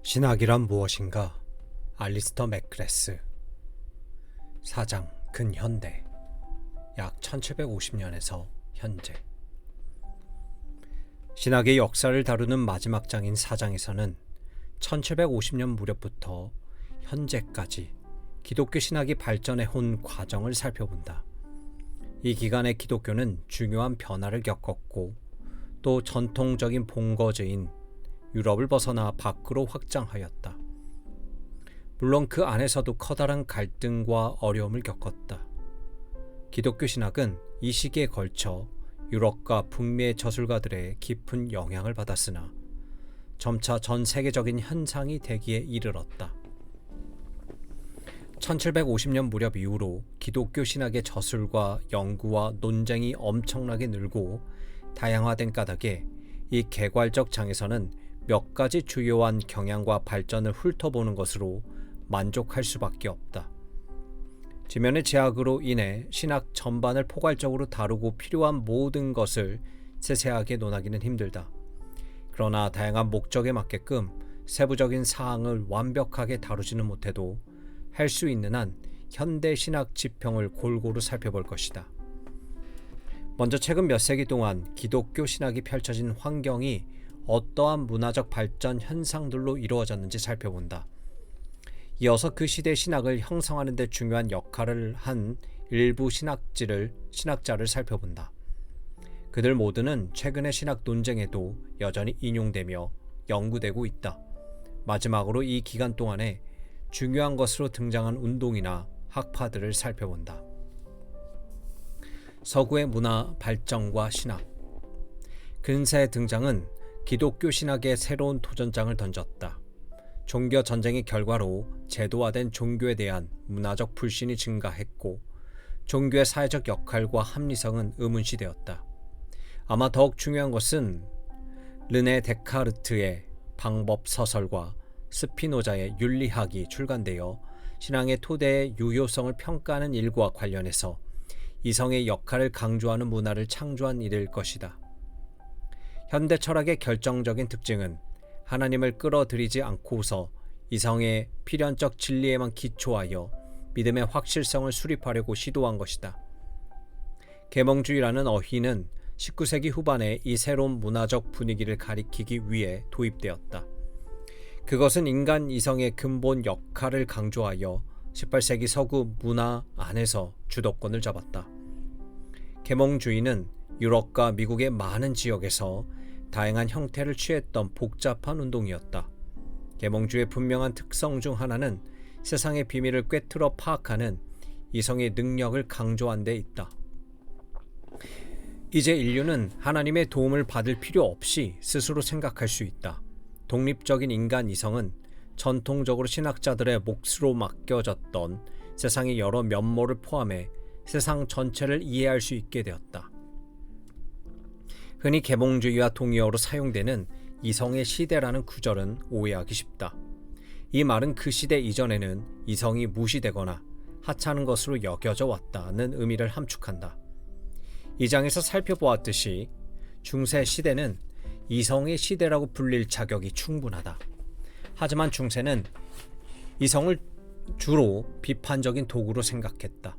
신학이란 무엇인가? 알리스터 맥그레스. 4장 근현대. 약 1750년에서 현재. 신학의 역사를 다루는 마지막 장인 4장에서는 1750년 무렵부터 현재까지 기독교 신학이 발전해 온 과정을 살펴본다. 이 기간에 기독교는 중요한 변화를 겪었고 또 전통적인 본거지인 유럽을 벗어나 밖으로 확장하였다. 물론 그 안에서도 커다란 갈등과 어려움을 겪었다. 기독교 신학은 이 시기에 걸쳐 유럽과 북미의 저술가들의 깊은 영향을 받았으나 점차 전 세계적인 현상이 되기에 이르렀다. 1750년 무렵 이후로 기독교 신학의 저술과 연구와 논쟁이 엄청나게 늘고 다양화된 까닭에 이 개괄적 장에서는 몇 가지 주요한 경향과 발전을 훑어보는 것으로 만족할 수밖에 없다. 지면의 제약으로 인해 신학 전반을 포괄적으로 다루고 필요한 모든 것을 세세하게 논하기는 힘들다. 그러나 다양한 목적에 맞게끔 세부적인 사항을 완벽하게 다루지는 못해도 할 수 있는 한 현대 신학 지평을 골고루 살펴볼 것이다. 먼저 최근 몇 세기 동안 기독교 신학이 펼쳐진 환경이 어떠한 문화적 발전 현상들로 이루어졌는지 살펴본다. 이어서 그 시대 신학을 형성하는 데 중요한 역할을 한 일부 신학자를 살펴본다. 그들 모두는 최근의 신학 논쟁에도 여전히 인용되며 연구되고 있다. 마지막으로 이 기간 동안에 중요한 것으로 등장한 운동이나 학파들을 살펴본다. 서구의 문화 발전과 신학. 근세의 등장은 기독교 신학에 새로운 도전장을 던졌다. 종교 전쟁의 결과로 제도화된 종교에 대한 문화적 불신이 증가했고 종교의 사회적 역할과 합리성은 의문시되었다. 아마 더욱 중요한 것은 르네 데카르트의 방법 서설과 스피노자의 윤리학이 출간되어 신앙의 토대의 유효성을 평가하는 일과 관련해서 이성의 역할을 강조하는 문화를 창조한 일일 것이다. 현대 철학의 결정적인 특징은 하나님을 끌어들이지 않고서 이성의 필연적 진리에만 기초하여 믿음의 확실성을 수립하려고 시도한 것이다. 계몽주의라는 어휘는 19세기 후반에 이 새로운 문화적 분위기를 가리키기 위해 도입되었다. 그것은 인간 이성의 근본 역할을 강조하여 18세기 서구 문화 안에서 주도권을 잡았다. 계몽주의는 유럽과 미국의 많은 지역에서 다양한 형태를 취했던 복잡한 운동이었다. 계몽주의의 분명한 특성 중 하나는 세상의 비밀을 꿰뚫어 파악하는 이성의 능력을 강조한 데 있다. 이제 인류는 하나님의 도움을 받을 필요 없이 스스로 생각할 수 있다. 독립적인 인간 이성은 전통적으로 신학자들의 몫으로 맡겨졌던 세상의 여러 면모를 포함해 세상 전체를 이해할 수 있게 되었다. 흔히 계몽주의와 동의어로 사용되는 이성의 시대라는 구절은 오해하기 쉽다. 이 말은 그 시대 이전에는 이성이 무시되거나 하찮은 것으로 여겨져 왔다는 의미를 함축한다. 이 장에서 살펴보았듯이 중세 시대는 이성의 시대라고 불릴 자격이 충분하다. 하지만 중세는 이성을 주로 비판적인 도구로 생각했다.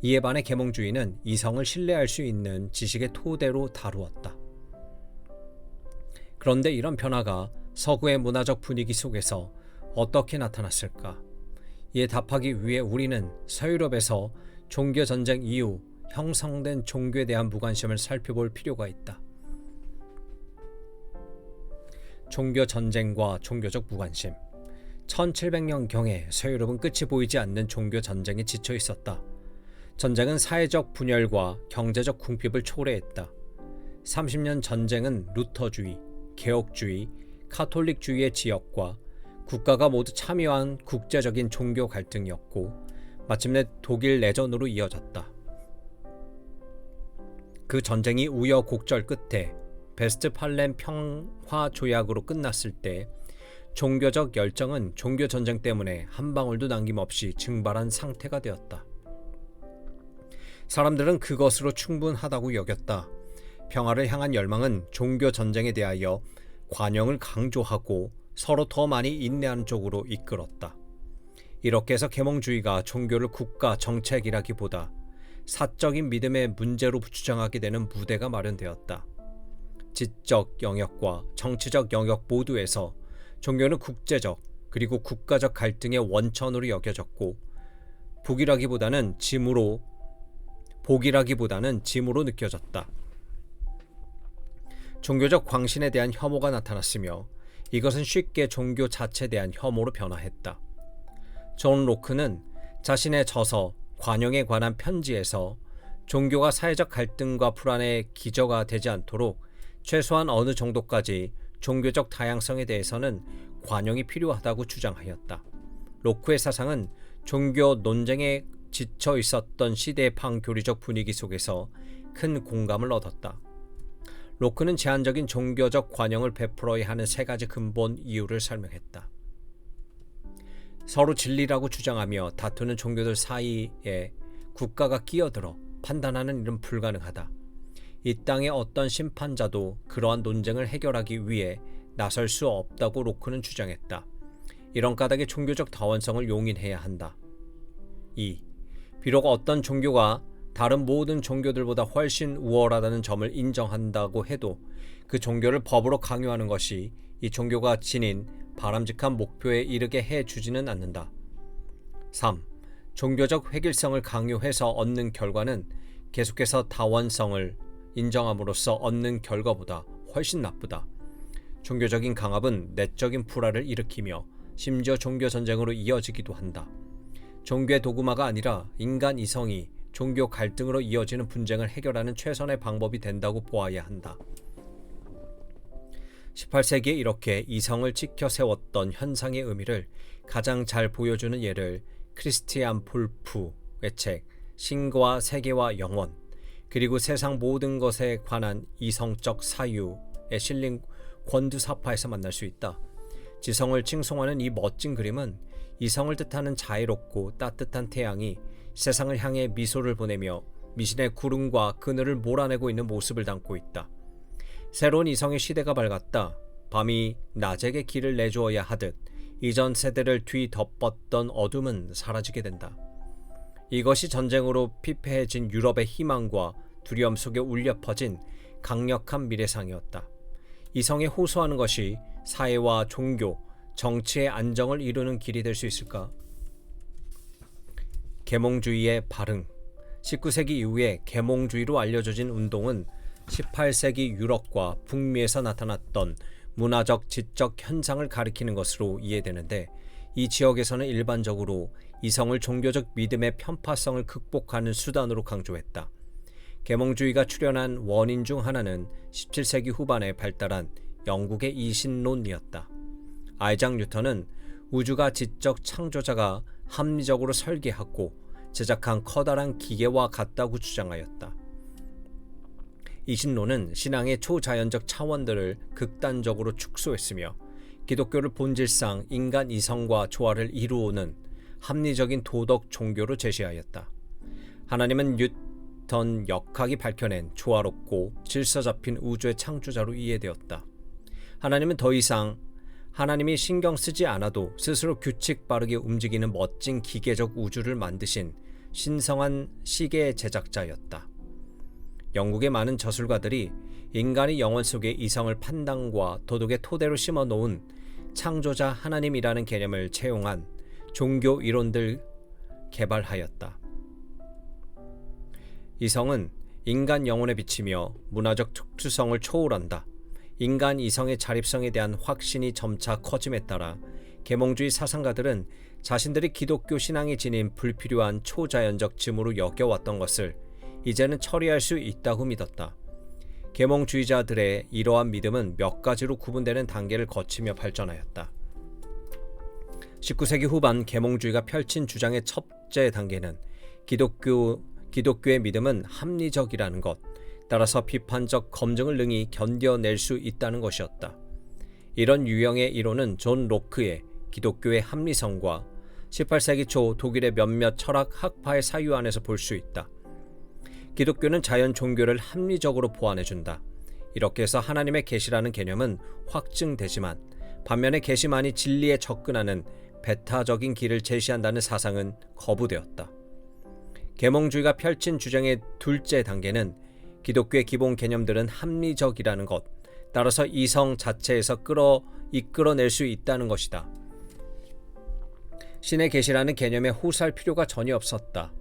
이에 반해 계몽주의는 이성을 신뢰할 수 있는 지식의 토대로 다루었다. 그런데 이런 변화가 서구의 문화적 분위기 속에서 어떻게 나타났을까? 이에 답하기 위해 우리는 서유럽에서 종교전쟁 이후 형성된 종교에 대한 무관심을 살펴볼 필요가 있다. 종교전쟁과 종교적 무관심. 1700년경에 서유럽은 끝이 보이지 않는 종교전쟁에 지쳐 있었다. 전쟁은 사회적 분열과 경제적 궁핍을 초래했다. 30년 전쟁은 루터주의, 개혁주의, 카톨릭주의의 지역과 국가가 모두 참여한 국제적인 종교 갈등이었고 마침내 독일 내전으로 이어졌다. 그 전쟁이 우여곡절 끝에 베스트팔렌 평화조약으로 끝났을 때 종교적 열정은 종교전쟁 때문에 한 방울도 남김없이 증발한 상태가 되었다. 사람들은 그것으로 충분하다고 여겼다. 평화를 향한 열망은 종교 전쟁에 대하여 관용을 강조하고 서로 더 많이 인내하는 쪽으로 이끌었다. 이렇게 해서 계몽주의가 종교를 국가 정책이라기보다 사적인 믿음의 문제로 주장하게 되는 무대가 마련되었다. 지적 영역과 정치적 영역 모두에서 종교는 국제적 그리고 국가적 갈등의 원천으로 여겨졌고 복이라기보다는 짐으로 느껴졌다. 종교적 광신에 대한 혐오가 나타났으며 이것은 쉽게 종교 자체에 대한 혐오로 변화했다. 존 로크는 자신의 저서 관용에 관한 편지에서 종교가 사회적 갈등과 불안의 기저가 되지 않도록 최소한 어느 정도까지 종교적 다양성에 대해서는 관용이 필요하다고 주장하였다. 로크의 사상은 종교 논쟁에 지쳐 있었던 시대의 반교리적 분위기 속에서 큰 공감을 얻었다. 로크는 제한적인 종교적 관용을 베풀어야 하는 세 가지 근본 이유를 설명했다. 서로 진리라고 주장하며 다투는 종교들 사이에 국가가 끼어들어 판단하는 일은 불가능하다. 이 땅의 어떤 심판자도 그러한 논쟁을 해결하기 위해 나설 수 없다고 로크는 주장했다. 이런 까닭에 종교적 다원성을 용인해야 한다. 2. 비록 어떤 종교가 다른 모든 종교들보다 훨씬 우월하다는 점을 인정한다고 해도 그 종교를 법으로 강요하는 것이 이 종교가 지닌 바람직한 목표에 이르게 해주지는 않는다. 3. 종교적 획일성을 강요해서 얻는 결과는 계속해서 다원성을 인정함으로써 얻는 결과보다 훨씬 나쁘다. 종교적인 강압은 내적인 불화를 일으키며 심지어 종교 전쟁으로 이어지기도 한다. 종교의 도구마가 아니라 인간 이성이 종교 갈등으로 이어지는 분쟁을 해결하는 최선의 방법이 된다고 보아야 한다. 18세기에 이렇게 이성을 지켜 세웠던 현상의 의미를 가장 잘 보여주는 예를 크리스티안 볼프의 책 신과 세계와 영원 그리고 세상 모든 것에 관한 이성적 사유에 실린 권두사파에서 만날 수 있다. 지성을 칭송하는 이 멋진 그림은 이성을 뜻하는 자애롭고 따뜻한 태양이 세상을 향해 미소를 보내며 미신의 구름과 그늘을 몰아내고 있는 모습을 담고 있다. 새로운 이성의 시대가 밝았다. 밤이 낮에게 길을 내주어야 하듯 이전 세대를 뒤덮었던 어둠은 사라지게 된다. 이것이 전쟁으로 피폐해진 유럽의 희망과 두려움 속에 울려 퍼진 강력한 미래상이었다. 이성에 호소하는 것이 사회와 종교, 정치의 안정을 이루는 길이 될 수 있을까? 계몽주의의 발흥. 19세기 이후에 계몽주의로 알려져진 운동은 18세기 유럽과 북미에서 나타났던 문화적 지적 현상을 가리키는 것으로 이해되는데 이 지역에서는 일반적으로 이성을 종교적 믿음의 편파성을 극복하는 수단으로 강조했다. 계몽주의가 출현한 원인 중 하나는 17세기 후반에 발달한 영국의 이신론이었다. 아이작 뉴턴은 우주가 지적 창조자가 합리적으로 설계하고 제작한 커다란 기계와 같다고 주장하였다. 이신론은 신앙의 초자연적 차원들을 극단적으로 축소했으며 기독교를 본질상 인간 이성과 조화를 이루어오는 합리적인 도덕 종교로 제시하였다. 하나님은 뉴턴 역학이 밝혀낸 조화롭고 질서 잡힌 우주의 창조자로 이해되었다. 하나님은 더 이상 하나님이 신경 쓰지 않아도 스스로 규칙 바르게 움직이는 멋진 기계적 우주를 만드신 신성한 시계의 제작자였다. 영국의 많은 저술가들이 인간의 영혼 속에 이성을 판단과 도덕의 토대로 심어 놓은 창조자 하나님이라는 개념을 채용한 종교 이론들 개발하였다. 이성은 인간 영혼에 비치며 문화적 특수성을 초월한다. 인간 이성의 자립성에 대한 확신이 점차 커짐에 따라 계몽주의 사상가들은 자신들이 기독교 신앙에 지닌 불필요한 초자연적 짐으로 여겨왔던 것을 이제는 처리할 수 있다고 믿었다. 계몽주의자들의 이러한 믿음은 몇 가지로 구분되는 단계를 거치며 발전하였다. 19세기 후반 계몽주의가 펼친 주장의 첫째 단계는 기독교의 믿음은 합리적이라는 것, 따라서 비판적 검증을 능히 견뎌낼 수 있다는 것이었다. 이런 유형의 이론은 존 로크의 기독교의 합리성과 18세기 초 독일의 몇몇 철학 학파의 사유 안에서 볼 수 있다. 기독교는 자연 종교를 합리적으로 보완해준다. 이렇게 해서 하나님의 계시라는 개념은 확증되지만 반면에 계시만이 진리에 접근하는 배타적인 길을 제시한다는 사상은 거부되었다. 계몽주의가 펼친 주장의 둘째 단계는 기독교의 기본 개념들은 합리적이라는 것, 따라서 이성 자체에서 이끌어낼 수 있다는 것이다. 신의 계시라는 개념에 호소할 필요가 전혀 없었다.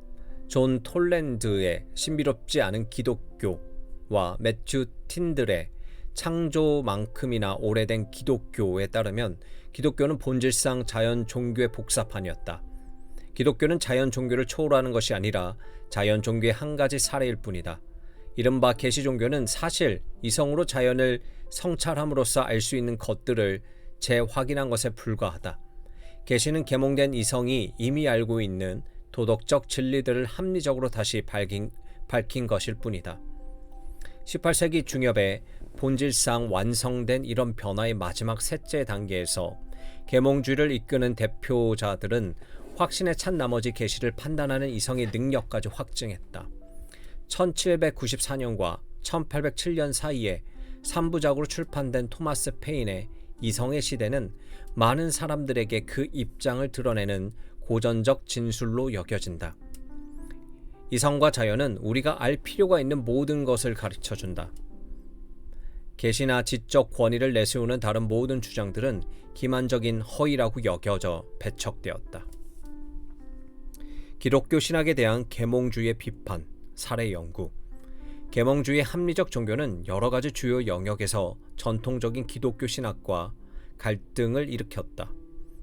존 톨랜드의 신비롭지 않은 기독교와 매튜 틴들의 창조만큼이나 오래된 기독교에 따르면 기독교는 본질상 자연 종교의 복사판이었다. 기독교는 자연 종교를 초월하는 것이 아니라 자연 종교의 한 가지 사례일 뿐이다. 이른바 계시 종교는 사실 이성으로 자연을 성찰함으로써 알 수 있는 것들을 재확인한 것에 불과하다. 계시는 계몽된 이성이 이미 알고 있는 도덕적 진리들을 합리적으로 다시 밝힌 것일 뿐이다. 18세기 중엽에 본질상 완성된 이런 변화의 마지막 셋째 단계에서 계몽주의를 이끄는 대표자들은 확신에 찬 나머지 계시를 판단하는 이성의 능력까지 확증했다. 1794년과 1807년 사이에 3부작으로 출판된 토마스 페인의 이성의 시대는 많은 사람들에게 그 입장을 드러내는 고전적 진술로 여겨진다. 이성과 자연은 우리가 알 필요가 있는 모든 것을 가르쳐준다. 계시나 지적 권위를 내세우는 다른 모든 주장들은 기만적인 허위라고 여겨져 배척되었다. 기독교 신학에 대한 계몽주의의 비판, 사례 연구. 계몽주의의 합리적 종교는 여러 가지 주요 영역에서 전통적인 기독교 신학과 갈등을 일으켰다.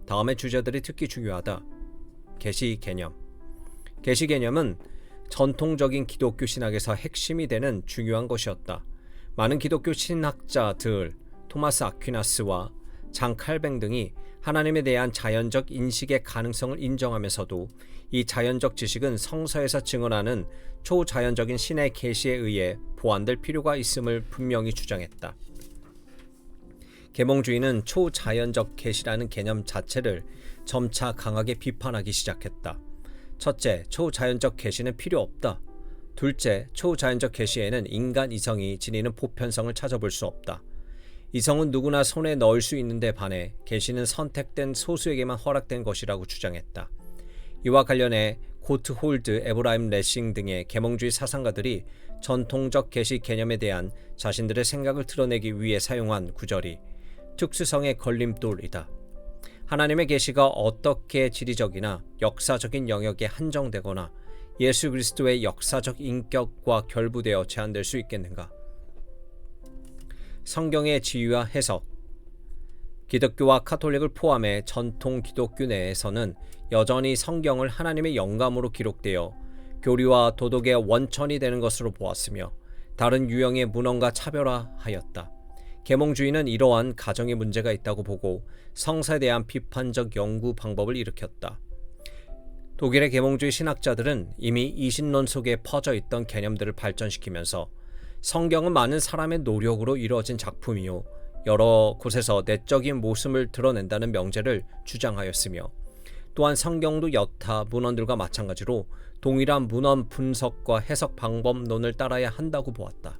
다음의 주제들이 특히 중요하다. 계시 개념. 계시 개념은 전통적인 기독교 신학에서 핵심이 되는 중요한 것이었다. 많은 기독교 신학자들, 토마스 아퀴나스와 장 칼뱅 등이 하나님에 대한 자연적 인식의 가능성을 인정하면서도 이 자연적 지식은 성서에서 증언하는 초자연적인 신의 계시에 의해 보완될 필요가 있음을 분명히 주장했다. 계몽주의는 초자연적 계시라는 개념 자체를 점차 강하게 비판하기 시작했다. 첫째, 초자연적 계시는 필요 없다. 둘째, 초자연적 계시에는 인간 이성이 지니는 보편성을 찾아볼 수 없다. 이성은 누구나 손에 넣을 수 있는데 반해 계시는 선택된 소수에게만 허락된 것이라고 주장했다. 이와 관련해 고트홀드, 에브라임 레싱 등의 계몽주의 사상가들이 전통적 계시 개념에 대한 자신들의 생각을 드러내기 위해 사용한 구절이 특수성의 걸림돌이다. 하나님의 계시가 어떻게 지리적이나 역사적인 영역에 한정되거나 예수 그리스도의 역사적 인격과 결부되어 제한될 수 있겠는가? 성경의 지휘와 해석. 기독교와 카톨릭을 포함해 전통 기독교 내에서는 여전히 성경을 하나님의 영감으로 기록되어 교리와 도덕의 원천이 되는 것으로 보았으며 다른 유형의 문헌과 차별화하였다. 계몽주의는 이러한 가정의 문제가 있다고 보고 성서에 대한 비판적 연구 방법을 일으켰다. 독일의 계몽주의 신학자들은 이미 이신론 속에 퍼져 있던 개념들을 발전시키면서 성경은 많은 사람의 노력으로 이루어진 작품이요 여러 곳에서 내적인 모습을 드러낸다는 명제를 주장하였으며 또한 성경도 여타 문헌들과 마찬가지로 동일한 문헌 분석과 해석 방법론을 따라야 한다고 보았다.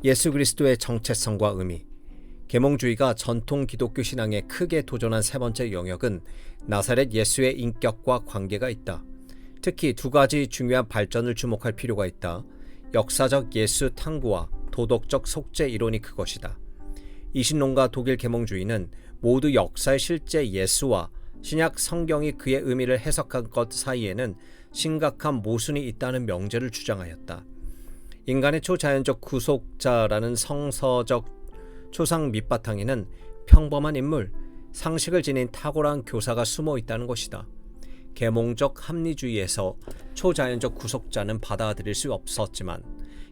예수 그리스도의 정체성과 의미. 계몽주의가 전통 기독교 신앙에 크게 도전한 세 번째 영역은 나사렛 예수의 인격과 관계가 있다. 특히 두 가지 중요한 발전을 주목할 필요가 있다. 역사적 예수 탐구와 도덕적 속죄 이론이 그것이다. 이신론과 독일 계몽주의는 모두 역사의 실제 예수와 신약 성경이 그의 의미를 해석한 것 사이에는 심각한 모순이 있다는 명제를 주장하였다. 인간의 초자연적 구속자라는 성서적 초상 밑바탕에는 평범한 인물, 상식을 지닌 탁월한 교사가 숨어 있다는 것이다. 계몽적 합리주의에서 초자연적 구속자는 받아들일 수 없었지만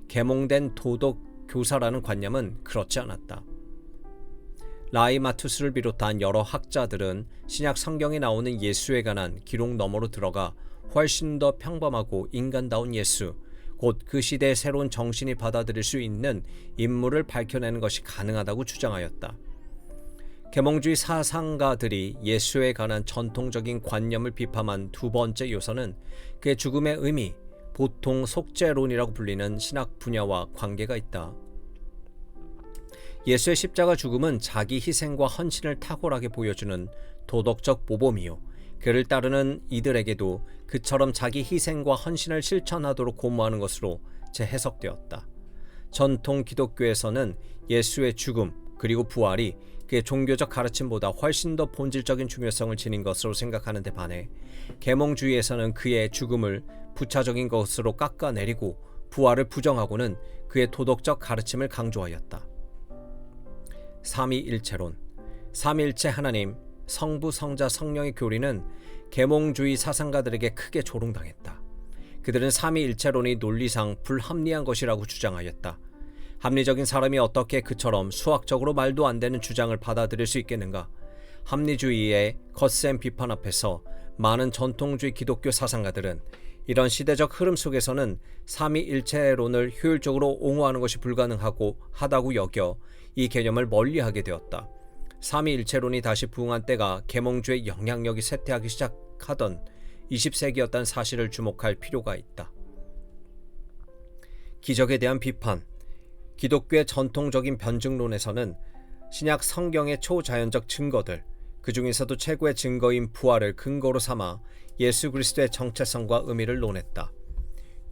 계몽된 도덕 교사라는 관념은 그렇지 않았다. 라이마투스를 비롯한 여러 학자들은 신약 성경에 나오는 예수에 관한 기록 너머로 들어가 훨씬 더 평범하고 인간다운 예수, 곧 그 시대의 새로운 정신이 받아들일 수 있는 인물을 밝혀내는 것이 가능하다고 주장하였다. 계몽주의 사상가들이 예수에 관한 전통적인 관념을 비판한 두 번째 요소는 그의 죽음의 의미, 보통 속죄론이라고 불리는 신학 분야와 관계가 있다. 예수의 십자가 죽음은 자기 희생과 헌신을 탁월하게 보여주는 도덕적 모범이요, 그를 따르는 이들에게도 그처럼 자기 희생과 헌신을 실천하도록 고무하는 것으로 재해석되었다. 전통 기독교에서는 예수의 죽음 그리고 부활이 그의 종교적 가르침보다 훨씬 더 본질적인 중요성을 지닌 것으로 생각하는 데 반해 계몽주의에서는 그의 죽음을 부차적인 것으로 깎아내리고 부활을 부정하고는 그의 도덕적 가르침을 강조하였다. 삼위일체론, 삼위일체 하나님, 성부, 성자, 성령의 교리는 계몽주의 사상가들에게 크게 조롱당했다. 그들은 삼위일체론이 논리상 불합리한 것이라고 주장하였다. 합리적인 사람이 어떻게 그처럼 수학적으로 말도 안 되는 주장을 받아들일 수 있겠는가? 합리주의의 거센 비판 앞에서 많은 전통주의 기독교 사상가들은 이런 시대적 흐름 속에서는 삼위일체론을 효율적으로 옹호하는 것이 불가능하다고 여겨 이 개념을 멀리하게 되었다. 삼위일체론이 다시 부흥한 때가 계몽주의 영향력이 쇠퇴하기 시작하던 20세기였다는 사실을 주목할 필요가 있다. 기적에 대한 비판. 기독교의 전통적인 변증론에서는 신약 성경의 초자연적 증거들, 그 중에서도 최고의 증거인 부활을 근거로 삼아 예수 그리스도의 정체성과 의미를 논했다.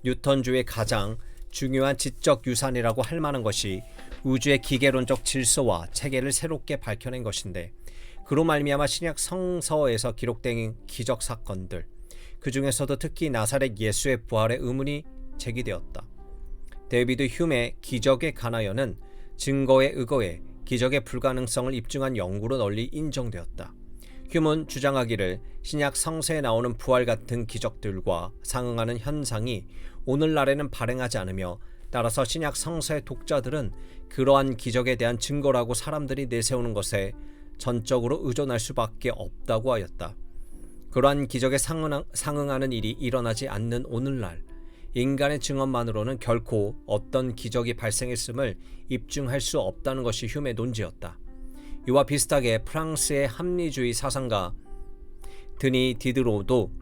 뉴턴주의 가장 중요한 지적 유산이라고 할 만한 것이 우주의 기계론적 질서와 체계를 새롭게 밝혀낸 것인데, 그로 말미암아 신약 성서에서 기록된 기적 사건들, 그 중에서도 특히 나사렛 예수의 부활의 의문이 제기되었다. 데이비드 휴메의 기적에 관하여는 증거에 의거해 기적의 불가능성을 입증한 연구로 널리 인정되었다. 휴먼 주장하기를 신약 성서에 나오는 부활 같은 기적들과 상응하는 현상이 오늘날에는 발행하지 않으며, 따라서 신약 성서의 독자들은 그러한 기적에 대한 증거라고 사람들이 내세우는 것에 전적으로 의존할 수밖에 없다고 하였다. 그러한 기적에 상응하는 일이 일어나지 않는 오늘날, 인간의 증언만으로는 결코 어떤 기적이 발생했음을 입증할 수 없다는 것이 휴메의 논지였다. 이와 비슷하게 프랑스의 합리주의 사상가 드니 디드로도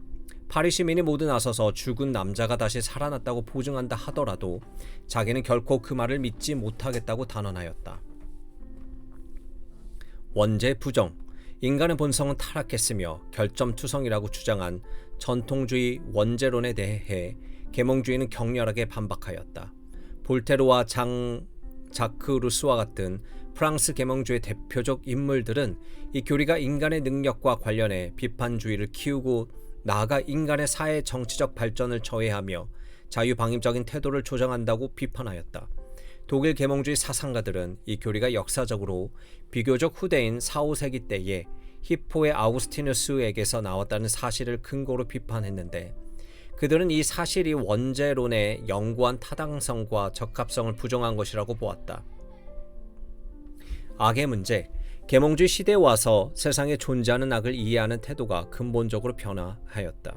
파리 시민이 모두 나서서 죽은 남자가 다시 살아났다고 보증한다 하더라도 자기는 결코 그 말을 믿지 못하겠다고 단언하였다. 원죄 부정. 인간의 본성은 타락했으며 결점투성이라고 주장한 전통주의 원죄론에 대해 계몽주의는 격렬하게 반박하였다. 볼테르와 자크 루스와 같은 프랑스 계몽주의 대표적 인물들은 이 교리가 인간의 능력과 관련해 비판주의를 키우고 나아가 인간의 사회 정치적 발전을 저해하며 자유방임적인 태도를 조장한다고 비판하였다. 독일 계몽주의 사상가들은 이 교리가 역사적으로 비교적 후대인 4, 5세기 때에 히포의 아우구스티누스에게서 나왔다는 사실을 근거로 비판했는데, 그들은 이 사실이 원죄론의 영구한 타당성과 적합성을 부정한 것이라고 보았다. 악의 문제. 계몽주의 시대에 와서 세상에 존재하는 악을 이해하는 태도가 근본적으로 변화하였다.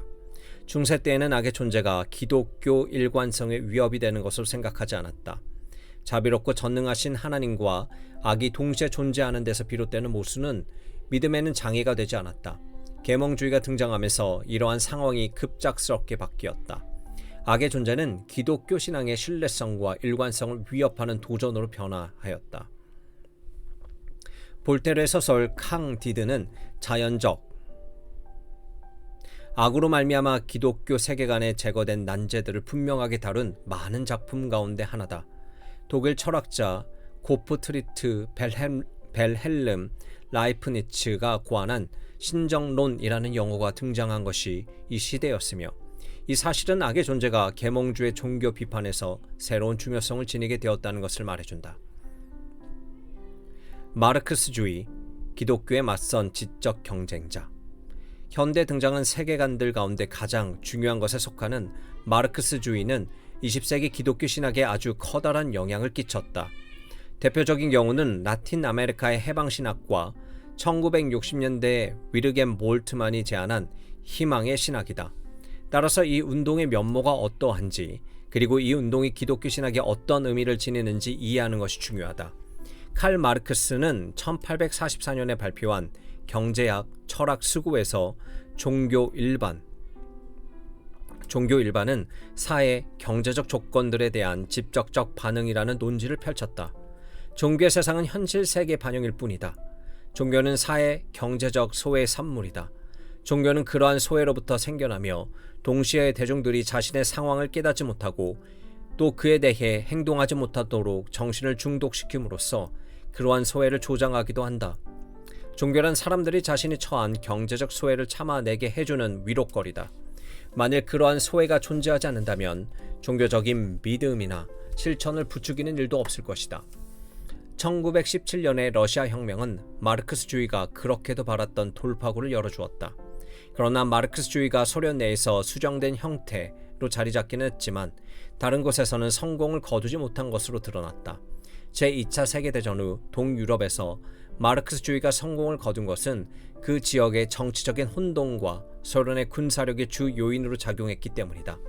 중세 때에는 악의 존재가 기독교 일관성에 위협이 되는 것으로 생각하지 않았다. 자비롭고 전능하신 하나님과 악이 동시에 존재하는 데서 비롯되는 모순은 믿음에는 장애가 되지 않았다. 계몽주의가 등장하면서 이러한 상황이 급작스럽게 바뀌었다. 악의 존재는 기독교 신앙의 신뢰성과 일관성을 위협하는 도전으로 변화하였다. 볼테르의 소설 캉디드는 자연적 악으로 말미암아 기독교 세계관에 제거된 난제들을 분명하게 다룬 많은 작품 가운데 하나다. 독일 철학자 고프트리트 벨헬름 라이프니츠가 고안한 신정론이라는 용어가 등장한 것이 이 시대였으며, 이 사실은 악의 존재가 계몽주의 종교 비판에서 새로운 중요성을 지니게 되었다는 것을 말해준다. 마르크스주의, 기독교에 맞선 지적 경쟁자. 현대 등장한 세계관들 가운데 가장 중요한 것에 속하는 마르크스주의는 20세기 기독교 신학에 아주 커다란 영향을 끼쳤다. 대표적인 경우는 라틴 아메리카의 해방신학과 1960년대에 위르겐 몰트만이 제안한 희망의 신학이다. 따라서 이 운동의 면모가 어떠한지, 그리고 이 운동이 기독교 신학에 어떤 의미를 지니는지 이해하는 것이 중요하다. 칼 마르크스는 1844년에 발표한 경제학 철학 수구에서 종교 일반은 사회 경제적 조건들에 대한 직접적 반응이라는 논지를 펼쳤다. 종교의 세상은 현실 세계 반영일 뿐이다. 종교는 사회, 경제적 소외의 산물이다. 종교는 그러한 소외로부터 생겨나며 동시에 대중들이 자신의 상황을 깨닫지 못하고 또 그에 대해 행동하지 못하도록 정신을 중독시킴으로써 그러한 소외를 조장하기도 한다. 종교란 사람들이 자신이 처한 경제적 소외를 참아내게 해주는 위로거리다. 만일 그러한 소외가 존재하지 않는다면 종교적인 믿음이나 실천을 부추기는 일도 없을 것이다. 1917년의 러시아 혁명은 마르크스주의가 그렇게도 바랐던 돌파구를 열어주었다. 그러나 마르크스주의가 소련 내에서 수정된 형태로 자리 잡기는 했지만 다른 곳에서는 성공을 거두지 못한 것으로 드러났다. 제2차 세계대전 후 동유럽에서 마르크스주의가 성공을 거둔 것은 그 지역의 정치적인 혼돈과 소련의 군사력이 주 요인으로 작용했기 때문이다.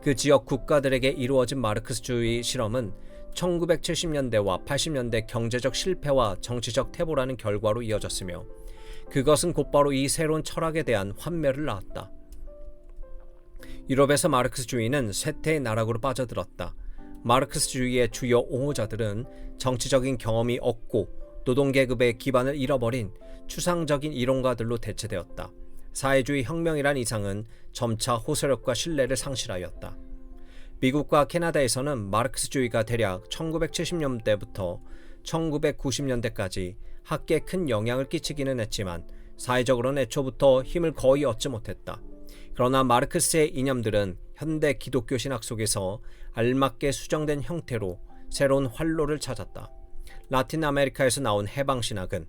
그 지역 국가들에게 이루어진 마르크스주의 실험은 1970년대와 80년대 경제적 실패와 정치적 퇴보라는 결과로 이어졌으며 그것은 곧바로 이 새로운 철학에 대한 환멸을 낳았다. 유럽에서 마르크스주의는 쇠퇴의 나락으로 빠져들었다. 마르크스주의의 주요 옹호자들은 정치적인 경험이 없고 노동계급의 기반을 잃어버린 추상적인 이론가들로 대체되었다. 사회주의 혁명이란 이상은 점차 호소력과 신뢰를 상실하였다. 미국과 캐나다에서는 마르크스주의가 대략 1970년대부터 1990년대까지 학계에 큰 영향을 끼치기는 했지만 사회적으로는 애초부터 힘을 거의 얻지 못했다. 그러나 마르크스의 이념들은 현대 기독교 신학 속에서 알맞게 수정된 형태로 새로운 활로를 찾았다. 라틴 아메리카에서 나온 해방신학은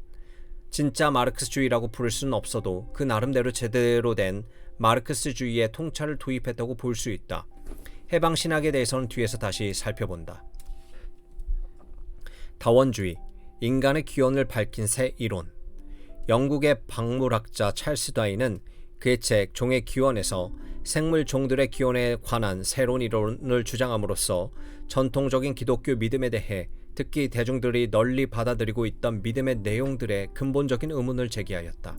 진짜 마르크스주의라고 부를 수는 없어도 그 나름대로 제대로 된 마르크스주의의 통찰을 도입했다고 볼 수 있다. 해방신학에 대해서는 뒤에서 다시 살펴본다. 다원주의, 인간의 기원을 밝힌 새 이론. 영국의 박물학자 찰스 다윈은 그의 책 종의 기원에서 생물 종들의 기원에 관한 새로운 이론을 주장함으로써 전통적인 기독교 믿음에 대해 특히 대중들이 널리 받아들이고 있던 믿음의 내용들의 근본적인 의문을 제기하였다.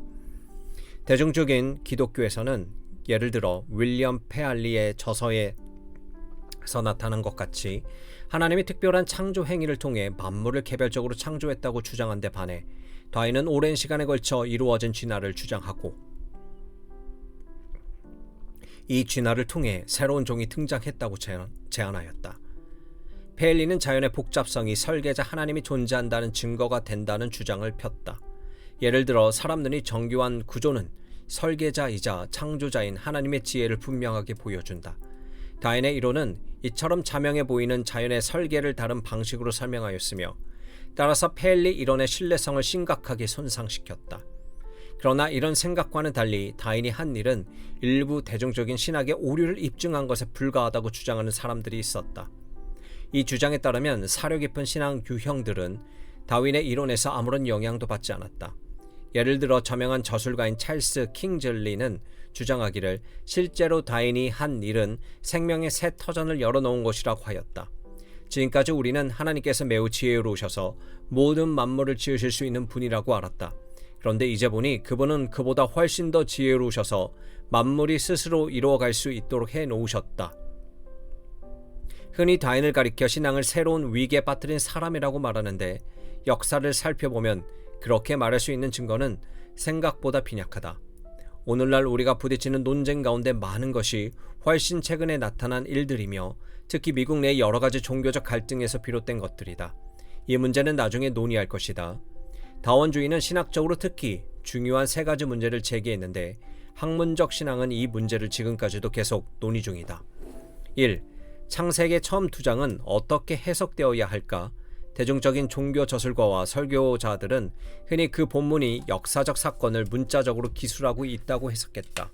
대중적인 기독교에서는 예를 들어 윌리엄 페알리의 저서에서 나타난 것 같이 하나님이 특별한 창조 행위를 통해 만물을 개별적으로 창조했다고 주장한 데 반해 다윈은 오랜 시간에 걸쳐 이루어진 진화를 주장하고 이 진화를 통해 새로운 종이 등장했다고 제안하였다. 페일리는 자연의 복잡성이 설계자 하나님이 존재한다는 증거가 된다는 주장을 폈다. 예를 들어 사람들이 정교한 구조는 설계자이자 창조자인 하나님의 지혜를 분명하게 보여준다. 다윈의 이론은 이처럼 자명해 보이는 자연의 설계를 다른 방식으로 설명하였으며 따라서 페일리 이론의 신뢰성을 심각하게 손상시켰다. 그러나 이런 생각과는 달리 다윈이 한 일은 일부 대중적인 신학의 오류를 입증한 것에 불과하다고 주장하는 사람들이 있었다. 이 주장에 따르면 사려 깊은 신학 유형들은 다윈의 이론에서 아무런 영향도 받지 않았다. 예를 들어 저명한 저술가인 찰스 킹즐리는 주장하기를 실제로 다윈이 한 일은 생명의 새 터전을 열어놓은 것이라고 하였다. 지금까지 우리는 하나님께서 매우 지혜로우셔서 모든 만물을 지으실 수 있는 분이라고 알았다. 그런데 이제 보니 그분은 그보다 훨씬 더 지혜로우셔서 만물이 스스로 이루어갈 수 있도록 해놓으셨다. 흔히 다윈을 가리켜 신앙을 새로운 위기에 빠뜨린 사람이라고 말하는데 역사를 살펴보면 그렇게 말할 수 있는 증거는 생각보다 빈약하다. 오늘날 우리가 부딪히는 논쟁 가운데 많은 것이 훨씬 최근에 나타난 일들이며 특히 미국 내 여러 가지 종교적 갈등에서 비롯된 것들이다. 이 문제는 나중에 논의할 것이다. 다원주의는 신학적으로 특히 중요한 세 가지 문제를 제기했는데 학문적 신앙은 이 문제를 지금까지도 계속 논의 중이다. 1. 창세기 처음 두 장은 어떻게 해석되어야 할까? 대중적인 종교 저술가와 설교자들은 흔히 그 본문이 역사적 사건을 문자적으로 기술하고 있다고 해석했다.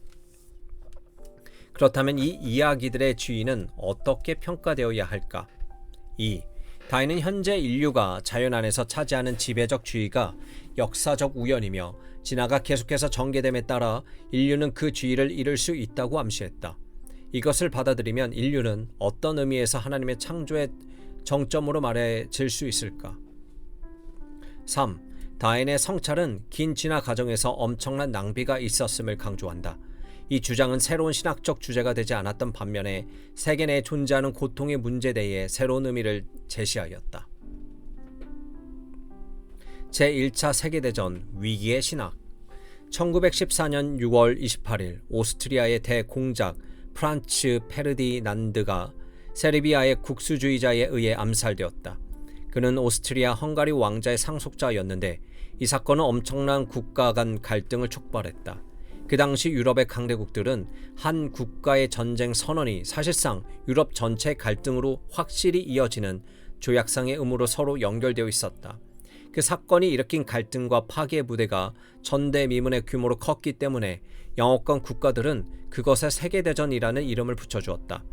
그렇다면 이 이야기들의 주인은 어떻게 평가되어야 할까? 2. 다윈은 현재 인류가 자연 안에서 차지하는 지배적 주의가 역사적 우연이며 진화가 계속해서 전개됨에 따라 인류는 그 주의를 잃을 수 있다고 암시했다. 이것을 받아들이면 인류는 어떤 의미에서 하나님의 창조의 정점으로 말해질 수 있을까? 3. 다윈의 성찰은 긴 진화 과정에서 엄청난 낭비가 있었음을 강조한다. 이 주장은 새로운 신학적 주제가 되지 않았던 반면에 세계 내에 존재하는 고통의 문제에 대해 새로운 의미를 제시하였다. 제1차 세계대전 위기의 신학. 1914년 6월 28일 오스트리아의 대공작 프란츠 페르디난드가 세르비아의 국수주의자에 의해 암살되었다. 그는 오스트리아 헝가리 왕자의 상속자였는데 이 사건은 엄청난 국가 간 갈등을 촉발했다. 그 당시 유럽의 강대국들은 한 국가의 전쟁 선언이 사실상 유럽 전체 갈등으로 확실히 이어지는 조약상의 의무로 서로 연결되어 있었다. 그 사건이 일으킨 갈등과 파괴의 무대가 전대미문의 규모로 컸기 때문에 영어권 국가들은 그것에 세계대전이라는 이름을 붙여주었다.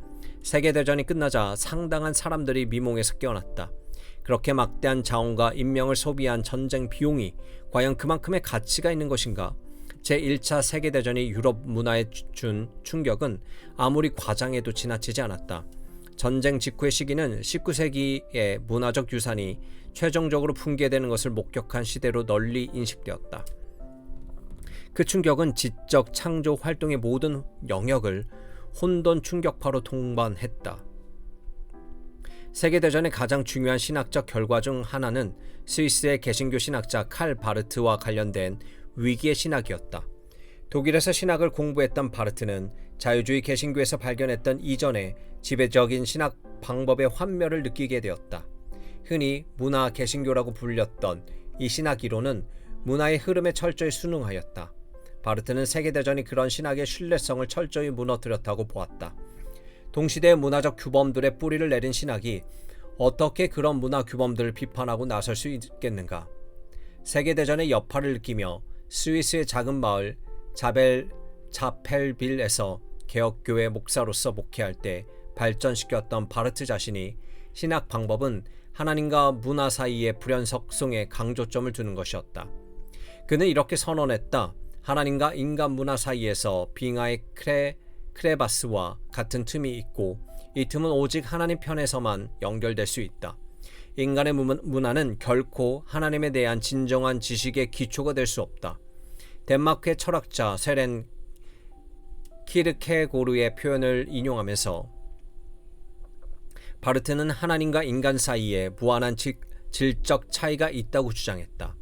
세계대전이 끝나자 상당한 사람들이 미몽에서 깨어났다. 그렇게 막대한 자원과 인명을 소비한 전쟁 비용이 과연 그만큼의 가치가 있는 것인가? 제1차 세계대전이 유럽 문화에 준 충격은 아무리 과장해도 지나치지 않았다. 전쟁 직후의 시기는 19세기의 문화적 유산이 최종적으로 붕괴되는 것을 목격한 시대로 널리 인식되었다. 그 충격은 지적 창조 활동의 모든 영역을 혼돈 충격파로 동반했다. 세계대전의 가장 중요한 신학적 결과 중 하나는 스위스의 개신교 신학자 칼 바르트와 관련된 위기의 신학이었다. 독일에서 신학을 공부했던 바르트는 자유주의 개신교에서 발견했던 이전의 지배적인 신학 방법의 환멸을 느끼게 되었다. 흔히 문화 개신교라고 불렸던 이 신학 이론은 문화의 흐름에 철저히 순응하였다. 바르트는 세계대전이 그런 신학의 신뢰성을 철저히 무너뜨렸다고 보았다. 동시대의 문화적 규범들의 뿌리를 내린 신학이 어떻게 그런 문화 규범들을 비판하고 나설 수 있겠는가? 세계대전의 여파를 느끼며 스위스의 작은 마을 자펠빌에서 개혁교회 목사로서 목회할 때 발전시켰던 바르트 자신이 신학 방법은 하나님과 문화 사이의 불연속성에 강조점을 두는 것이었다. 그는 이렇게 선언했다. 하나님과 인간 문화 사이에서 빙하의 크레바스와 같은 틈이 있고 이 틈은 오직 하나님 편에서만 연결될 수 있다. 인간의 문화는 결코 하나님에 대한 진정한 지식의 기초가 될 수 없다. 덴마크의 철학자 세렌 키르케고르의 표현을 인용하면서 바르트는 하나님과 인간 사이에 무한한 질적 차이가 있다고 주장했다.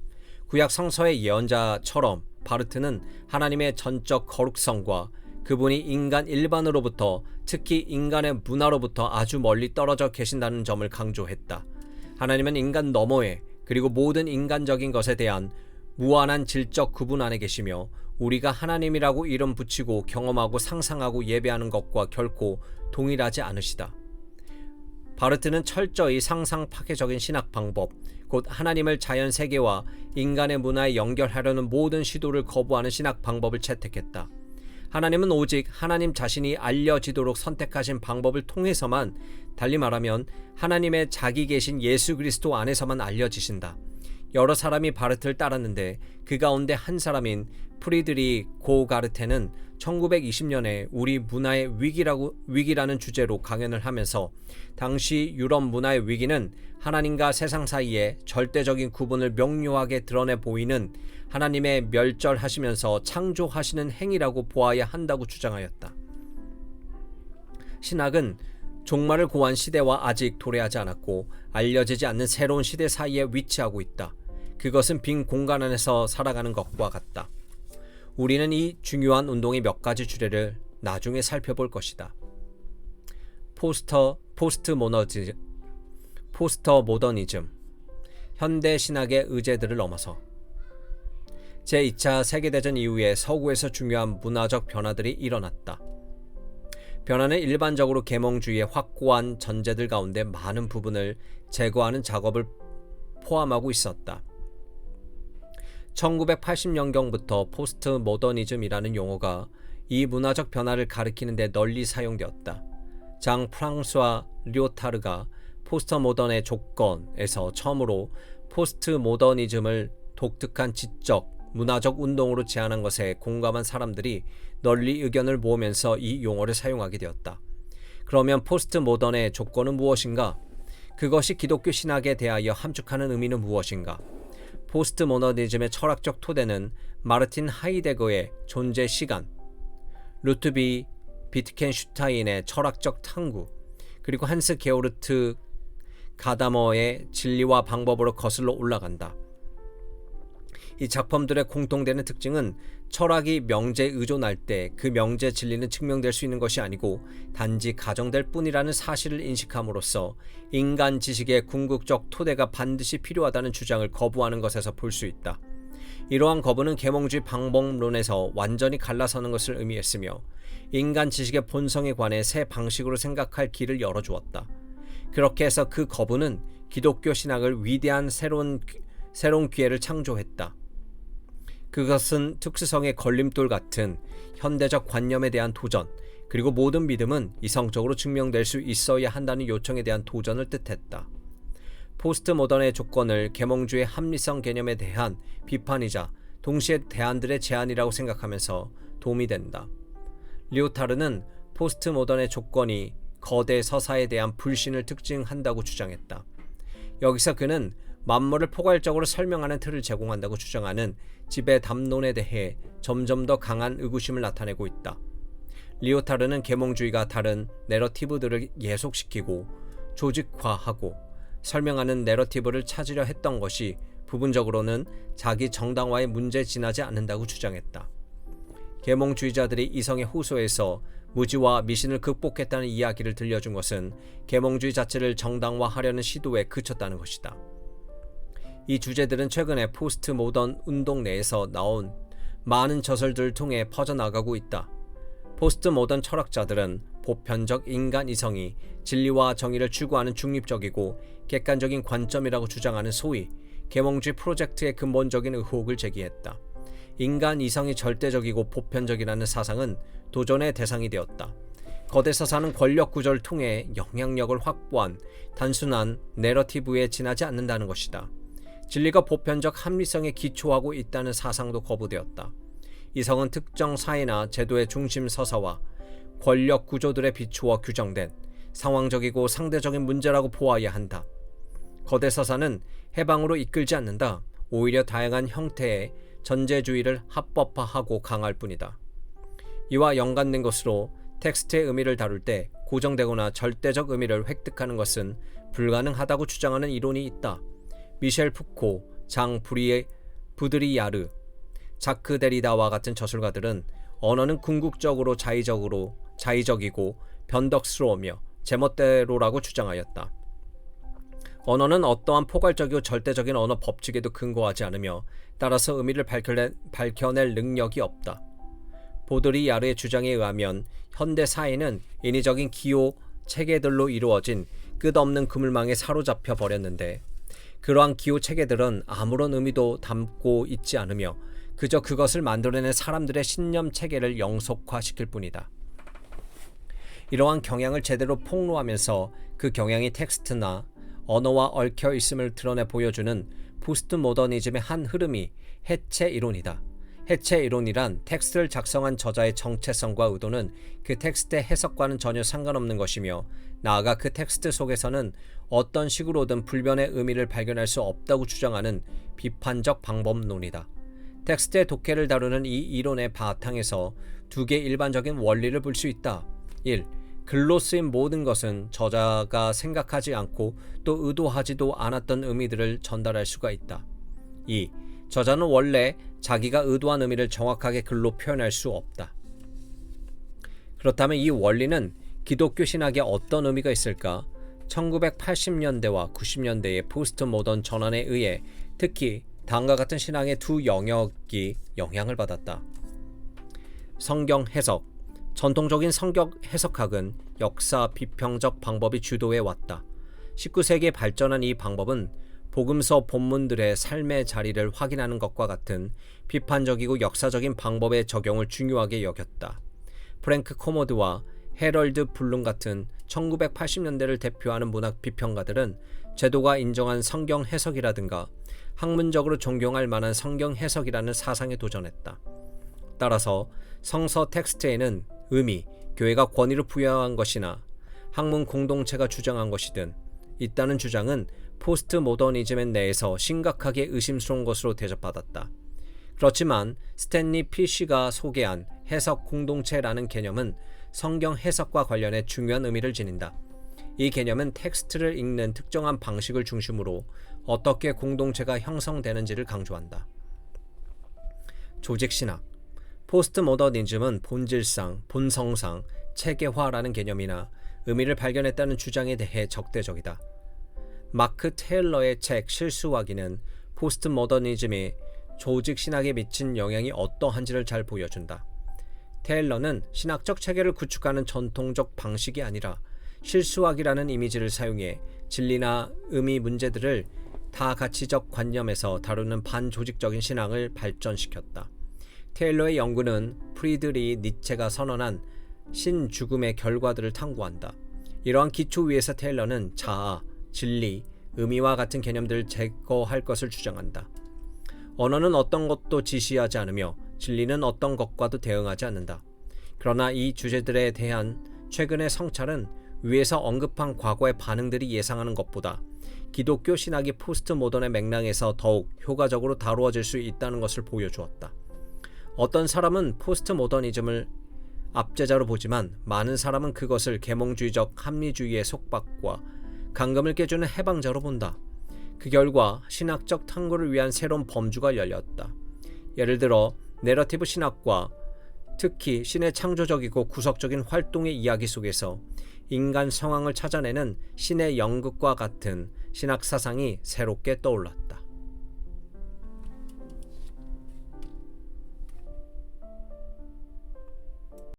구약 성서의 예언자처럼 바르트는 하나님의 전적 거룩성과 그분이 인간 일반으로부터 특히 인간의 문화로부터 아주 멀리 떨어져 계신다는 점을 강조했다. 하나님은 인간 너머에 그리고 모든 인간적인 것에 대한 무한한 질적 구분 안에 계시며 우리가 하나님이라고 이름 붙이고 경험하고 상상하고 예배하는 것과 결코 동일하지 않으시다. 바르트는 철저히 상상 파괴적인 신학 방법, 곧 하나님을 자연 세계와 인간의 문화에 연결하려는 모든 시도를 거부하는 신학 방법을 채택했다. 하나님은 오직 하나님 자신이 알려지도록 선택하신 방법을 통해서만, 달리 말하면 하나님의 자기 계신 예수 그리스도 안에서만 알려지신다. 여러 사람이 바르트를 따랐는데 그 가운데 한 사람인 프리드리 고가르테는 1920년에 우리 문화의 위기라는 주제로 강연을 하면서 당시 유럽 문화의 위기는 하나님과 세상 사이에 절대적인 구분을 명료하게 드러내 보이는 하나님의 멸절하시면서 창조하시는 행위라고 보아야 한다고 주장하였다. 신학은 종말을 고한 시대와 아직 도래하지 않았고 알려지지 않는 새로운 시대 사이에 위치하고 있다. 그것은 빈 공간 안에서 살아가는 것과 같다. 우리는 이 중요한 운동의 몇 가지 주례를 나중에 살펴볼 것이다. 포스트모더니즘, 현대 신학의 의제들을 넘어서 제2차 세계대전 이후에 서구에서 중요한 문화적 변화들이 일어났다. 변화는 일반적으로 계몽주의의 확고한 전제들 가운데 많은 부분을 제거하는 작업을 포함하고 있었다. 1980년경부터 포스트 모더니즘이라는 용어가 이 문화적 변화를 가리키는 데 널리 사용되었다. 장 프랑스와 리오타르가 포스트 모던의 조건에서 처음으로 포스트 모더니즘을 독특한 지적, 문화적 운동으로 제안한 것에 공감한 사람들이 널리 의견을 모으면서 이 용어를 사용하게 되었다. 그러면 포스트 모던의 조건은 무엇인가? 그것이 기독교 신학에 대하여 함축하는 의미는 무엇인가? 포스트 모더니즘의 철학적 토대는 마르틴 하이데거의 존재 시간, 루트비 비트겐슈타인의 철학적 탐구, 그리고 한스 게오르트 가다머의 진리와 방법으로 거슬러 올라간다. 이 작품들의 공통되는 특징은 철학이 명제에 의존할 때 그 명제의 진리는 증명될 수 있는 것이 아니고 단지 가정될 뿐이라는 사실을 인식함으로써 인간 지식의 궁극적 토대가 반드시 필요하다는 주장을 거부하는 것에서 볼 수 있다. 이러한 거부는 계몽주의 방법론에서 완전히 갈라서는 것을 의미했으며 인간 지식의 본성에 관해 새 방식으로 생각할 길을 열어주었다. 그렇게 해서 그 거부는 기독교 신학을 위대한 새로운 기회를 창조했다. 그것은 특수성의 걸림돌 같은 현대적 관념에 대한 도전, 그리고 모든 믿음은 이성적으로 증명될 수 있어야 한다는 요청에 대한 도전을 뜻했다. 포스트 모던의 조건을 계몽주의 합리성 개념에 대한 비판이자 동시에 대안들의 제안이라고 생각하면서 도움이 된다. 리오타르는 포스트 모던의 조건이 거대 서사에 대한 불신을 특징한다고 주장했다. 여기서 그는 만물을 포괄적으로 설명하는 틀을 제공한다고 주장하는 지배 담론에 대해 점점 더 강한 의구심을 나타내고 있다. 리오타르는 계몽주의가 다른 내러티브들을 예속시키고 조직화하고 설명하는 내러티브를 찾으려 했던 것이 부분적으로는 자기 정당화의 문제에 지나지 않는다고 주장했다. 계몽주의자들이 이성의 호소에서 무지와 미신을 극복했다는 이야기를 들려준 것은 계몽주의 자체를 정당화하려는 시도에 그쳤다는 것이다. 이 주제들은 최근에 포스트 모던 운동 내에서 나온 많은 저설들을 통해 퍼져나가고 있다. 포스트 모던 철학자들은 보편적 인간 이성이 진리와 정의를 추구하는 중립적이고 객관적인 관점이라고 주장하는 소위 계몽주의 프로젝트의 근본적인 의혹을 제기했다. 인간 이성이 절대적이고 보편적이라는 사상은 도전의 대상이 되었다. 거대 서사는 권력 구조를 통해 영향력을 확보한 단순한 내러티브에 지나지 않는다는 것이다. 진리가 보편적 합리성에 기초하고 있다는 사상도 거부되었다. 이성은 특정 사회나 제도의 중심 서사와 권력 구조들에 비추어 규정된 상황적이고 상대적인 문제라고 보아야 한다. 거대 서사는 해방으로 이끌지 않는다. 오히려 다양한 형태의 전제주의를 합법화하고 강할 뿐이다. 이와 연관된 것으로 텍스트의 의미를 다룰 때 고정되거나 절대적 의미를 획득하는 것은 불가능하다고 주장하는 이론이 있다. 미셸 푸코, 장 부드리야르, 자크 데리다와 같은 저술가들은 언어는 궁극적으로 자의적이고 변덕스러우며 제멋대로라고 주장하였다. 언어는 어떠한 포괄적이고 절대적인 언어 법칙에도 근거하지 않으며 따라서 의미를 밝혀낼 능력이 없다. 보드리야르의 주장에 의하면 현대 사회는 인위적인 기호 체계들로 이루어진 끝없는 그물망에 사로잡혀 버렸는데 그러한 기호 체계들은 아무런 의미도 담고 있지 않으며 그저 그것을 만들어낸 사람들의 신념 체계를 영속화시킬 뿐이다. 이러한 경향을 제대로 폭로하면서 그 경향이 텍스트나 언어와 얽혀 있음을 드러내 보여주는 포스트 모더니즘의 한 흐름이 해체 이론이다. 해체 이론이란 텍스트를 작성한 저자의 정체성과 의도는 그 텍스트의 해석과는 전혀 상관없는 것이며 나아가 그 텍스트 속에서는 어떤 식으로든 불변의 의미를 발견할 수 없다고 주장하는 비판적 방법론이다. 텍스트의 독해를 다루는 이 이론의 바탕에서 두 개의 일반적인 원리를 볼 수 있다. 1. 글로 쓰인 모든 것은 저자가 생각하지 않고 또 의도하지도 않았던 의미들을 전달할 수가 있다. 2. 저자는 원래 자기가 의도한 의미를 정확하게 글로 표현할 수 없다. 그렇다면 이 원리는 기독교 신학에 어떤 의미가 있을까? 1980년대와 90년대의 포스트 모던 전환에 의해 특히 다음과 같은 신앙의 두 영역이 영향을 받았다. 성경 해석. 전통적인 성경 해석학은 역사 비평적 방법이 주도해 왔다. 19세기에 발전한 이 방법은 복음서 본문들의 삶의 자리를 확인하는 것과 같은 비판적이고 역사적인 방법의 적용을 중요하게 여겼다. 프랭크 코모드와 헤럴드 블룸 같은 1980년대를 대표하는 문학 비평가들은 제도가 인정한 성경 해석이라든가 학문적으로 존경할 만한 성경 해석이라는 사상에 도전했다. 따라서 성서 텍스트에는 의미, 교회가 권위를 부여한 것이나 학문 공동체가 주장한 것이든 있다는 주장은 포스트 모더니즘 내에서 심각하게 의심스러운 것으로 대접받았다. 그렇지만 스탠리 피쉬가 소개한 해석 공동체라는 개념은 성경 해석과 관련해 중요한 의미를 지닌다. 이 개념은 텍스트를 읽는 특정한 방식을 중심으로 어떻게 공동체가 형성되는지를 강조한다. 조직신학. 포스트 모더니즘은 본질상, 본성상 체계화라는 개념이나 의미를 발견했다는 주장에 대해 적대적이다. 마크 테일러의 책 실수하기는 포스트 모더니즘이 조직신학에 미친 영향이 어떠한지를 잘 보여준다. 테일러는 신학적 체계를 구축하는 전통적 방식이 아니라 실수학이라는 이미지를 사용해 진리나 의미 문제들을 다가치적 관념에서 다루는 반조직적인 신앙을 발전시켰다. 테일러의 연구는 프리드리 니체가 선언한 신죽음의 결과들을 탐구한다. 이러한 기초 위에서 테일러는 자아, 진리, 의미와 같은 개념들을 제거할 것을 주장한다. 언어는 어떤 것도 지시하지 않으며 진리는 어떤 것과도 대응하지 않는다. 그러나 이 주제들에 대한 최근의 성찰은 위에서 언급한 과거의 반응들이 예상하는 것보다 기독교 신학이 포스트 모던의 맥락에서 더욱 효과적으로 다루어질 수 있다는 것을 보여주었다. 어떤 사람은 포스트 모더니즘을 압제자로 보지만 많은 사람은 그것을 계몽주의적 합리주의의 속박과 감금을 깨주는 해방자로 본다. 그 결과 신학적 탐구를 위한 새로운 범주가 열렸다. 예를 들어 내러티브 신학과 특히 신의 창조적이고 구속적인 활동의 이야기 속에서 인간 성황을 찾아내는 신의 연극과 같은 신학 사상이 새롭게 떠올랐다.